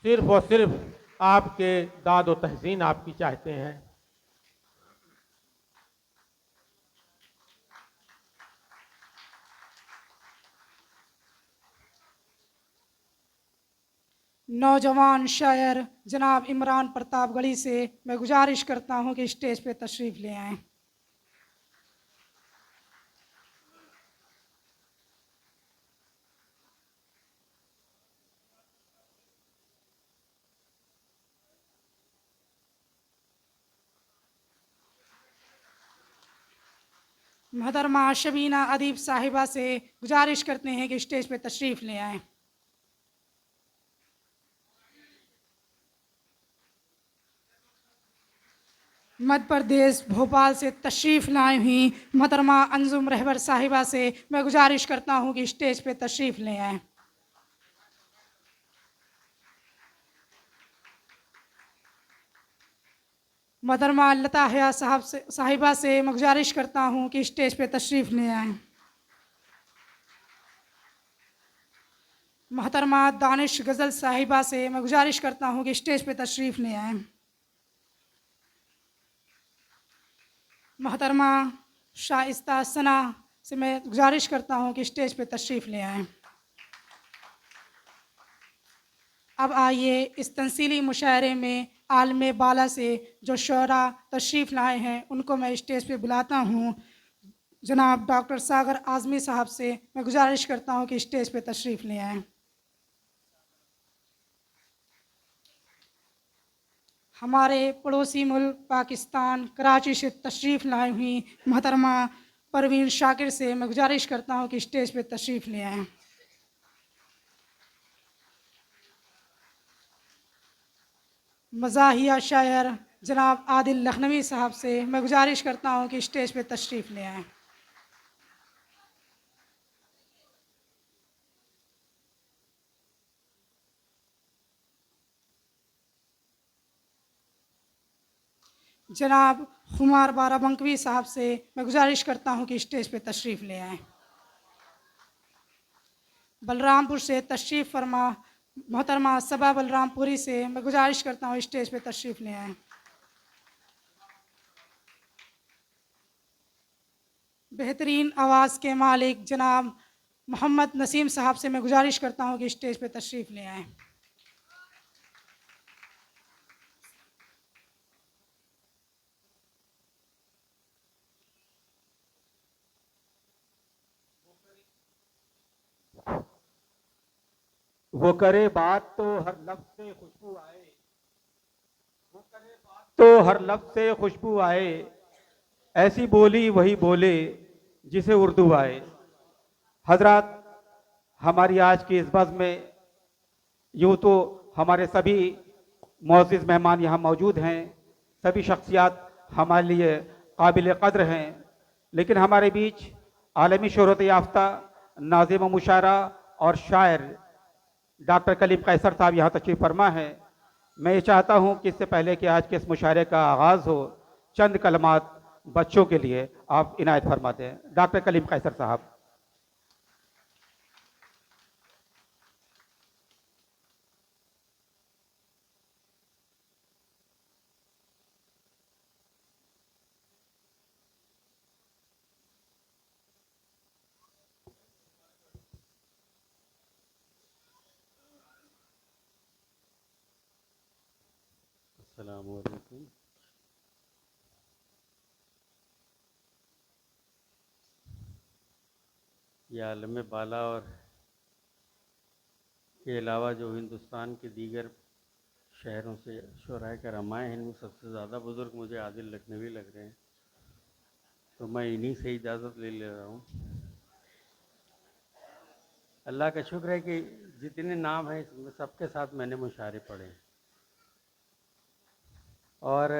सिर्फ और सिर्फ आपके दाद और तहसीन आपकी चाहते हैं। नौजवान शायर जनाब इमरान प्रतापगढ़ी से मैं गुजारिश करता हूं कि स्टेज पे तशरीफ़ ले आएं। मोहतरमा शबीना अदीब साहिबा से गुजारिश करते हैं कि स्टेज पे तशरीफ़ ले आएं। मध्य प्रदेश भोपाल से तशरीफ़ लाई हुई मोहतरमा अंजुम रहबर साहिबा से मैं गुजारिश करता हूं कि स्टेज पे तशरीफ़ ले आएं। मोहतरमा लता हया साहिबा से मैं गुजारिश करता हूं कि स्टेज पे तशरीफ़ ले आएं। मोहतरमा दानिश गज़ल साहिबा से मैं गुजारिश करता हूं कि स्टेज पे तशरीफ़ ले आएं। मोहतरमा शाइस्ता सना से मैं गुजारिश करता हूं कि स्टेज पे तशरीफ़ ले आएं। अब आइए इस तंसीली मुशायरे में आलम बाला से जो शोरा तशरीफ़ लाए हैं उनको मैं स्टेज पे बुलाता हूं। जनाब डॉक्टर सागर आज़मी साहब से मैं गुजारिश करता हूं कि स्टेज पे तशरीफ़ ले आएं। हमारे पड़ोसी मुल्क पाकिस्तान कराची से तशरीफ़ लाई हुई मोहतरमा परवीन शाकिर से मैं गुजारिश करता हूं कि स्टेज पे तशरीफ़ ले आएं। मज़ाहिया शायर जनाब आदिल लखनवी साहब से मैं गुजारिश करता हूं कि स्टेज पे तशरीफ़ ले आएं। जनाब खुमार बाराबंकवी साहब से मैं गुजारिश करता हूं कि स्टेज पे तशरीफ़ ले आएं। बलरामपुर से तशरीफ़ फरमा मोहतरमा सबा बलरामपुरी से मैं गुजारिश करता हूँ स्टेज पे तशरीफ़ ले आएं। बेहतरीन आवाज़ के मालिक जनाब मोहम्मद नसीम साहब से मैं गुजारिश करता हूँ कि स्टेज पे तशरीफ़ ले आएं। वो करे बात तो हर लफ्ज़ से खुशबू आए, वो करे बात तो हर लफ्ज़ से खुशबू आए, ऐसी बोली वही बोले जिसे उर्दू आए। हजरात, हमारी आज की इस बज़्म में यूँ तो हमारे सभी मुअज़्ज़िज़ मेहमान यहाँ मौजूद हैं, सभी शख्सियात हमारे लिए काबिल क़द्र हैं, लेकिन हमारे बीच आलमी शोहरत याफ्ता नाज़िम मुशायरा और शायर डॉक्टर कलीम कैसर साहब यहाँ तशरीफ़ फरमा है। मैं ये चाहता हूँ कि इससे पहले कि आज के इस मुशायरे का आगाज़ हो, चंद कलमात बच्चों के लिए आप इनायत फरमाते हैं। डॉक्टर कलीम कैसर साहब। अस्सलामु अलैकुम। ये आलम बाला और के अलावा जो हिंदुस्तान के दीगर शहरों से शुराए करमाए हैं, इनमें सबसे ज़्यादा बुज़ुर्ग मुझे आदिल लखनवी लग रहे हैं, तो मैं इन्हीं से इजाज़त ले ले रहा हूँ। अल्लाह का शुक्र है कि जितने नाम हैं इसमें सबके साथ मैंने मुशायरे पढ़े हैं और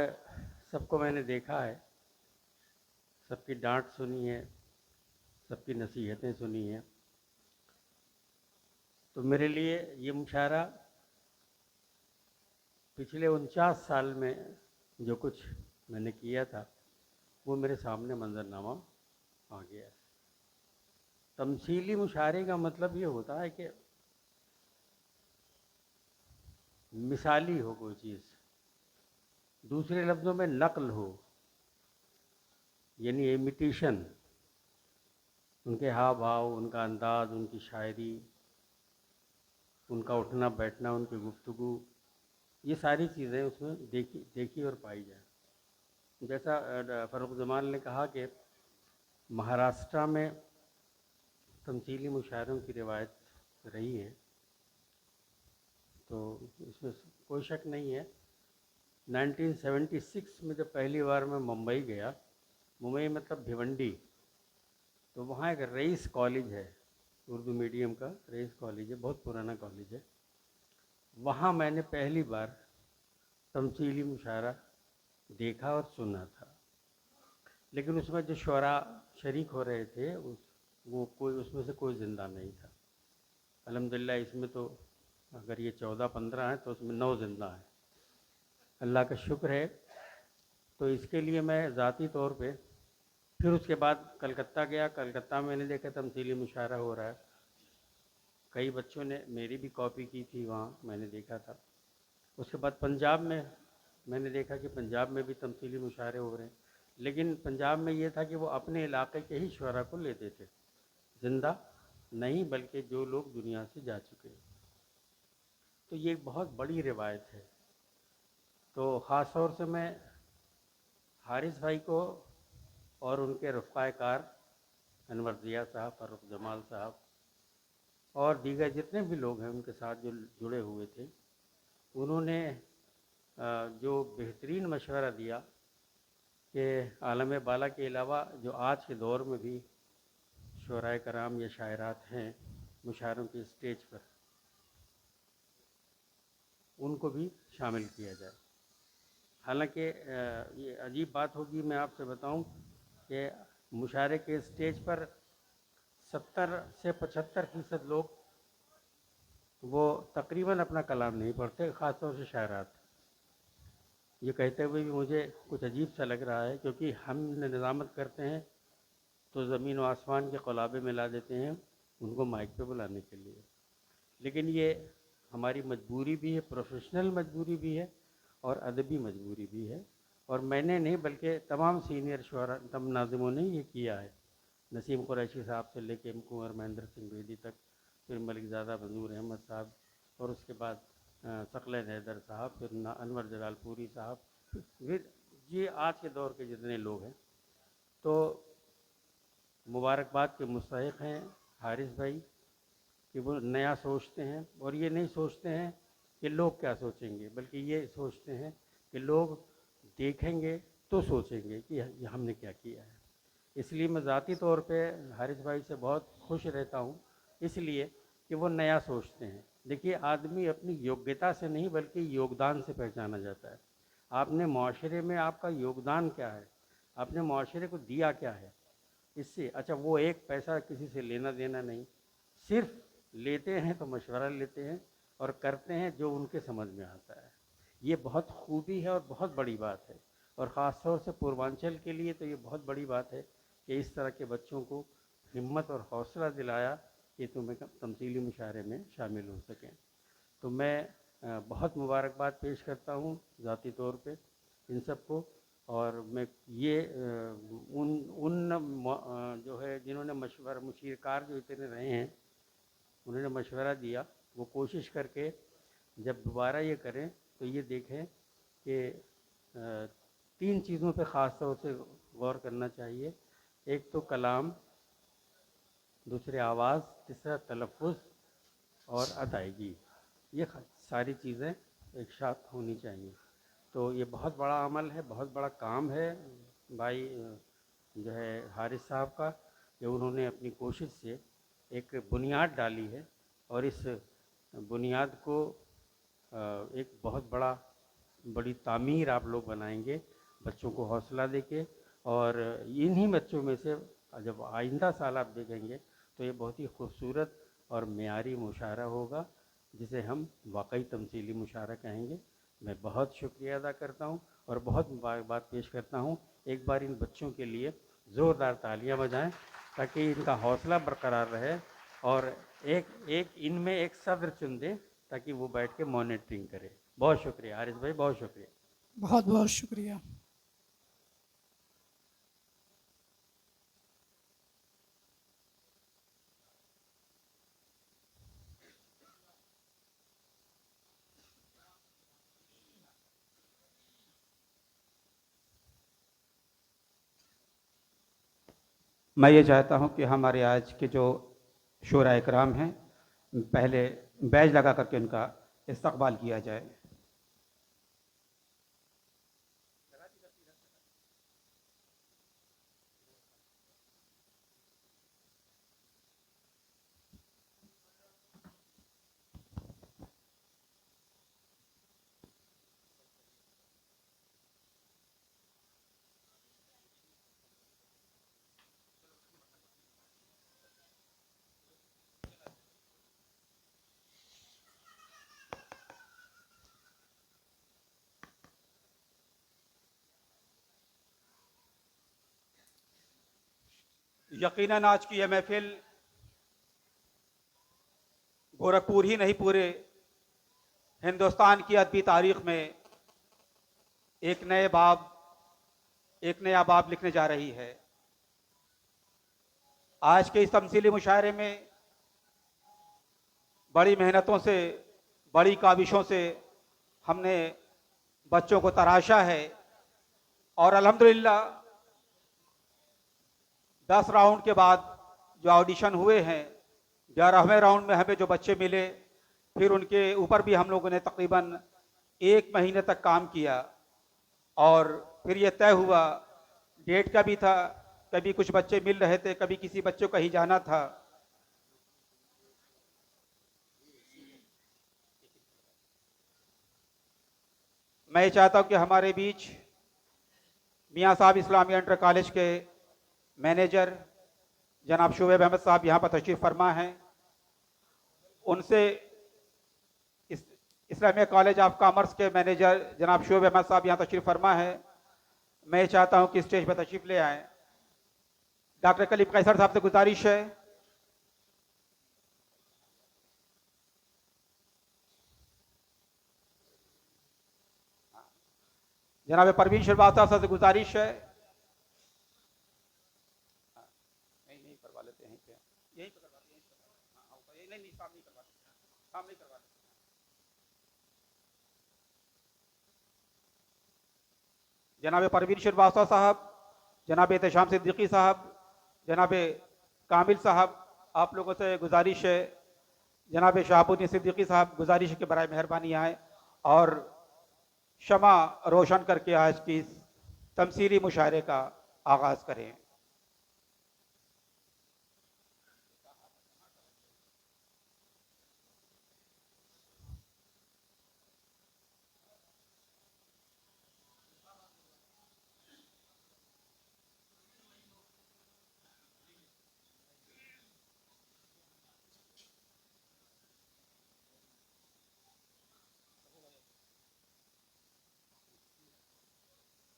सबको मैंने देखा है, सबकी डांट सुनी है, सबकी नसीहतें सुनी हैं। तो मेरे लिए ये मुशायरा पिछले 49 साल में जो कुछ मैंने किया था वो मेरे सामने मंजरनामा आ गया है। तमसीली मुशायरे का मतलब ये होता है कि मिसाली हो कोई चीज़, दूसरे लफ्ज़ों में नक़ल हो, यानी इमिटेशन, उनके हाव भाव, उनका अंदाज़, उनकी शायरी, उनका उठना बैठना, उनकी गुफ्तगू, ये सारी चीज़ें उसमें देखी और पाई जाए। जैसा फ़र्रुख जमाल ने कहा कि महाराष्ट्र में तमसीली मुशायरों की रिवायत रही है, तो इसमें कोई शक नहीं है। 1976 में जब पहली बार मैं मुंबई गया, मुंबई मतलब भिवंडी, तो वहाँ एक रईस कॉलेज है, उर्दू मीडियम का रईस कॉलेज है, बहुत पुराना कॉलेज है। वहाँ मैंने पहली बार तमसीली मुशायरा देखा और सुना था। लेकिन उसमें जो शुरा शरीक हो रहे थे वो कोई उसमें से कोई ज़िंदा नहीं था। अल्हम्दुलिल्लाह इसमें तो अगर ये 14-15 हैं तो उसमें 9 ज़िंदा हैं, अल्लाह का शुक्र है। तो इसके लिए मैं ज़ाती तौर पे फिर उसके बाद कलकत्ता गया। कलकत्ता में मैंने देखा तमसीली मुशायरा हो रहा है, कई बच्चों ने मेरी भी कॉपी की थी, वहाँ मैंने देखा था। उसके बाद पंजाब में मैंने देखा कि पंजाब में भी तमसीली मुशायरे हो रहे हैं, लेकिन पंजाब में ये था कि वो अपने इलाके के ही शुरा को लेते थे, ज़िंदा नहीं बल्कि जो लोग दुनिया से जा चुके हैं। तो ये एक बहुत बड़ी रिवायत है। तो ख़ास तौर से मैं हारिस भाई को और उनके रफ़ाकार अनवर ज़िया साहब, फ़र्रुख जमाल साहब और दीगर जितने भी लोग हैं उनके साथ जो जुड़े हुए थे, उन्होंने जो बेहतरीन मशवरा दिया कि आलम बाला के अलावा जो आज के दौर में भी शुराए कराम या शायरात हैं मुशायरों के स्टेज पर, उनको भी शामिल किया जाए। हालांकि ये अजीब बात होगी, मैं आपसे बताऊं कि मुशायरे के स्टेज पर 70 से 75% लोग वो तकरीबन अपना कलाम नहीं पढ़ते, ख़ास तौर से शायरात। ये कहते हुए भी मुझे कुछ अजीब सा लग रहा है, क्योंकि हम निज़ामत करते हैं तो ज़मीन व आसमान के क़ुलाबे मिला देते हैं उनको माइक पे बुलाने के लिए। लेकिन ये हमारी मजबूरी भी है, प्रोफेशनल मजबूरी भी है और अदबी मजबूरी भी है। और मैंने नहीं बल्कि तमाम सीनियर शुरा, तमाम नाज़िमों ने ये किया है, नसीम कुरैशी साहब से लेके कुंवर महेंद्र सिंह बेदी तक, फिर मलिकज़ादा मंजूर अहमद साहब, और उसके बाद सकलैन हैदर साहब, फिर अनवर जलालपुरी साहब, फिर ये आज के दौर के जितने लोग हैं, तो मुबारकबाद के मुस्तहिक़ हैं हारिस भाई कि वो नया सोचते हैं। और ये नहीं सोचते हैं कि लोग क्या सोचेंगे, बल्कि ये सोचते हैं कि लोग देखेंगे तो सोचेंगे कि ये हमने क्या किया है। इसलिए मैं ज़ाती तौर पे हारिस भाई से बहुत खुश रहता हूँ, इसलिए कि वो नया सोचते हैं। देखिए, आदमी अपनी योग्यता से नहीं बल्कि योगदान से पहचाना जाता है। आपने माशरे में आपका योगदान क्या है, आपने माशरे को दिया क्या है, इससे अच्छा वो एक पैसा किसी से लेना देना नहीं, सिर्फ लेते हैं तो मशवरा लेते हैं और करते हैं जो उनके समझ में आता है। ये बहुत खूबी है और बहुत बड़ी बात है, और ख़ास तौर से पूर्वांचल के लिए तो ये बहुत बड़ी बात है कि इस तरह के बच्चों को हिम्मत और हौसला दिलाया कि तुम्हें तमसीली मुशायरे में शामिल हो सकें। तो मैं बहुत मुबारकबाद पेश करता हूँ ज़ाती तौर पे इन सबको। और मैं ये उन जो है जिन्होंने मशवरा, मुशीरकार जो इतने रहे हैं, उन्होंने मशवरा दिया, वो कोशिश करके जब दोबारा ये करें तो ये देखें कि 3 चीज़ों पे ख़ास तौर से गौर करना चाहिए। एक तो कलाम, दूसरे आवाज़, तीसरा तलफ़्फ़ुज़ और अदायगी। ये सारी चीज़ें एक साथ होनी चाहिए। तो ये बहुत बड़ा अमल है, बहुत बड़ा काम है भाई जो है हारिस साहब का, कि उन्होंने अपनी कोशिश से एक बुनियाद डाली है, और इस बुनियाद को एक बहुत बड़ी तामीर आप लोग बनाएंगे, बच्चों को हौसला देके। और इन्हीं बच्चों में से जब आइंदा साल आप देखेंगे तो ये बहुत ही खूबसूरत और मेयारी मुशायरा होगा, जिसे हम वाकई तमसीली मुशायरा कहेंगे। मैं बहुत शुक्रिया अदा करता हूँ और बहुत मुबारकबाद पेश करता हूँ। एक बार इन बच्चों के लिए ज़ोरदार तालियां बजाएं ताकि इनका हौसला बरकरार रहे, और एक इनमें एक सब्र चुन दें ताकि वो बैठ के मॉनिटरिंग करे। बहुत शुक्रिया हारिस भाई, बहुत शुक्रिया। बहुत बहुत शुक्रिया। मैं ये चाहता हूँ कि हमारे आज के जो शोरा इकराम हैं, पहले बैज लगा करके उनका इस्तकबाल किया जाए। यकीनन आज की यह महफिल गोरखपुर ही नहीं, पूरे हिंदुस्तान की अदबी तारीख में एक नया बाब लिखने जा रही है। आज के इस तमसीली मुशायरे में बड़ी मेहनतों से, बड़ी काविशों से हमने बच्चों को तराशा है और अल्हम्दुलिल्लाह 10 राउंड के बाद जो ऑडिशन हुए हैं, 11वें राउंड में हमें जो बच्चे मिले, फिर उनके ऊपर भी हम लोगों ने तकरीबन 1 महीने तक काम किया और फिर ये तय हुआ, डेट का भी था, कभी कुछ बच्चे मिल रहे थे, कभी किसी बच्चे को कहीं जाना था। मैं ये चाहता हूँ कि हमारे बीच मियाँ साहब इस्लामी इंटर कॉलेज के मैनेजर जनाब शोएब अहमद साहब यहाँ पर तशरीफ़ फरमा हैं। उनसे इस्लामिया कॉलेज ऑफ कॉमर्स के मैनेजर जनाब शोएब अहमद साहब यहाँ तशरीफ़ फरमा है। मैं चाहता हूँ कि स्टेज पर तशरीफ़ ले आएँ। डॉक्टर कलीम कैसर साहब से गुजारिश है, जनाब परवीन श्रीवास्तव साहब से गुजारिश है, नहीं करवा लेते, यहीं पे यहीं पे करवा लेते, नहीं काम नहीं करवा, काम नहीं करवा लेते। जनाब परवीन श्रीवास्तव साहब, जनाब एहतशाम सिद्दीकी साहब, जनाब कामिल साहब, आप लोगों से गुजारिश है, जनाब शहाबुद्दीन सिद्दीकी साहब, गुजारिश है कि बराए मेहरबानी आए और शमा रोशन करके आज की इस तमसीली मुशायरे का आगाज़ करें।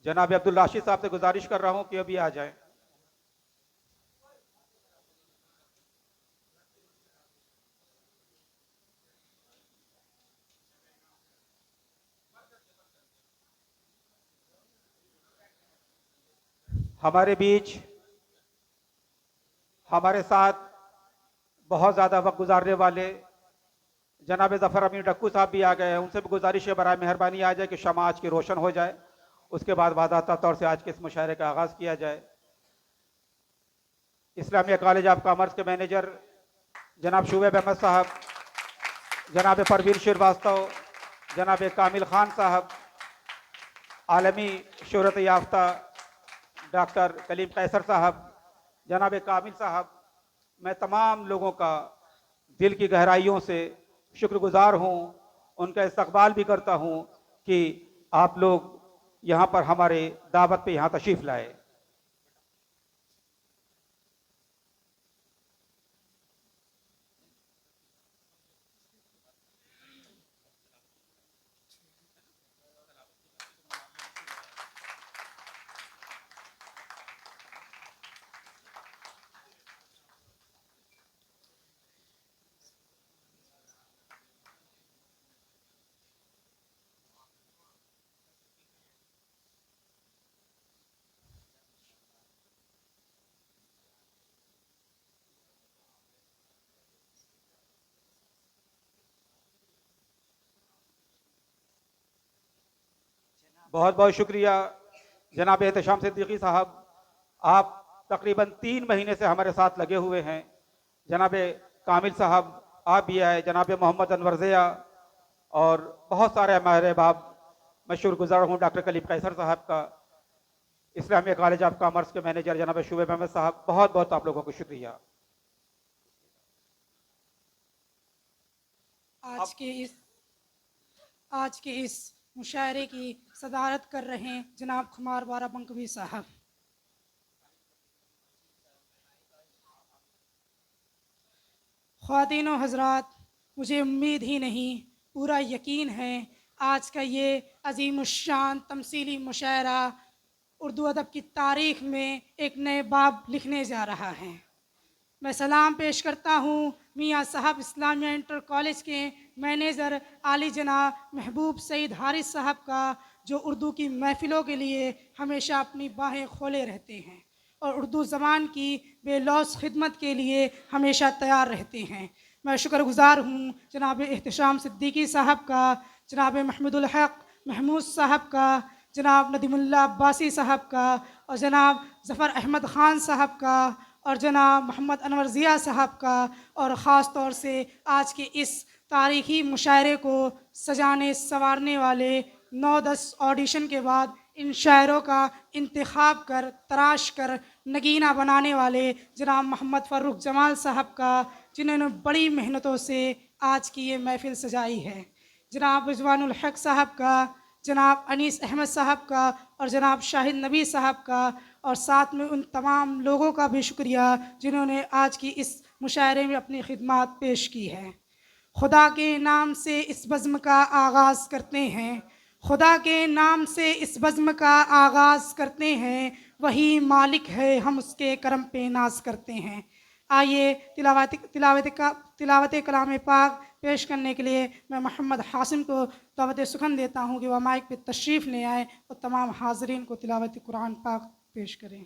जनाब अब्दुल राशिद साहब से गुजारिश कर रहा हूं कि अभी आ जाएं। हमारे बीच हमारे साथ बहुत ज़्यादा वक्त गुजारने वाले जनाब ज़फ़र अमीन डक्कू साहब भी आ गए हैं। उनसे भी गुजारिश है बराए मेहरबानी आ जाए कि शमा आज की रोशन हो जाए, उसके बाद वाज़ाता तौर से आज के इस मुशायरे का आगाज़ किया जाए। इस्लामिया कॉलेज ऑफ कॉमर्स के मैनेजर जनाब शोएब अहमद साहब, जनाब परवीन श्रीवास्तव, जनाब कामिल खान साहब, आलमी शोहरत याफ्ता डॉक्टर कलीम कैसर साहब, जनाब कामिल साहब, मैं तमाम लोगों का दिल की गहराइयों से शुक्रगुजार हूँ, उनका इस्तकबाल भी करता हूँ कि आप लोग यहाँ पर हमारे दावत पे यहाँ तशरीफ़ लाए। बहुत बहुत शुक्रिया जनाब एहतशाम सिद्दीकी साहब। आप तकरीबन 3 महीने से हमारे साथ लगे हुए हैं। जनाब कामिल साहब आप भी आए, जनाब मोहम्मद अनवर ज़िया और बहुत सारे हमारे बाप मशहूर गुज़र हूँ डॉक्टर कलीम कैसर साहब का, इस्लामिया कॉलेज ऑफ कॉमर्स के मैनेजर जनाब शुएब अहमद साहब, बहुत बहुत आप लोगों को शुक्रिया। आज के इस मुशायरे की सदारत कर रहे हैं जनाब खुमार बाराबंकवी साहब। ख्वातीन व हज़रात, मुझे उम्मीद ही नहीं पूरा यकीन है आज का ये अजीमुश्शान तमसीली मुशायरा उर्दू अदब की तारीख़ में एक नए बाब लिखने जा रहा है। मैं सलाम पेश करता हूँ मियाँ साहब इस्लामिया इंटर कॉलेज के मैनेजर आली जनाब महबूब सईद हारिस साहब का, जो उर्दू की महफ़िलों के लिए हमेशा अपनी बाहें खोले रहते हैं और उर्दू ज़बान की बेलौस खिदमत के लिए हमेशा तैयार रहते हैं। मैं शुक्रगुज़ार हूँ जनाब एहतशाम सिद्दीकी साहब का, जनाब महमूदुल हक महमूद साहब का, जनाब नदीमुल्लाह अब्बासी साहब का और जनाब ज़फ़र अहमद ख़ान साहब का और जनाब मोहम्मद अनवर ज़िया साहब का, और ख़ास तौर से आज के इस तारीख़ी मुशायरे को सजाने संवारने वाले 9-10 ऑडिशन के बाद इन शायरों का इंतखाब कर तराश कर नगीना बनाने वाले जनाब मोहम्मद फ़र्रुख जमाल साहब का, जिन्होंने बड़ी मेहनतों से आज की ये महफ़िल सजाई है, जनाब रिजवानुल हक साहब का, जनाब अनीस अहमद साहब का और जनाब शाहिद नबी साहब का, और साथ में उन तमाम लोगों का भी शुक्रिया जिन्होंने आज की इस मुशायरे में अपनी खिदमत पेश की है। खुदा के नाम से इस बज़्म का आगाज़ करते हैं, खुदा के नाम से इस बज़्म का आगाज़ करते हैं, वही मालिक है हम उसके करम पे नाज करते हैं। आइए तिलावत कलाम पाक पेश करने के लिए मैं मोहम्मद हासिम को दावत सुखन देता हूँ कि वह माइक पे तशरीफ़ ले आए और तमाम हाज़रीन को तिलावत कुरान पाक पेश करें।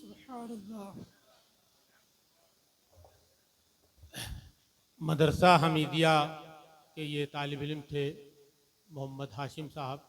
सुभान अल्लाह। मदरसा हमीदिया के ये तालिब इल्म थे मोहम्मद हाशिम साहब।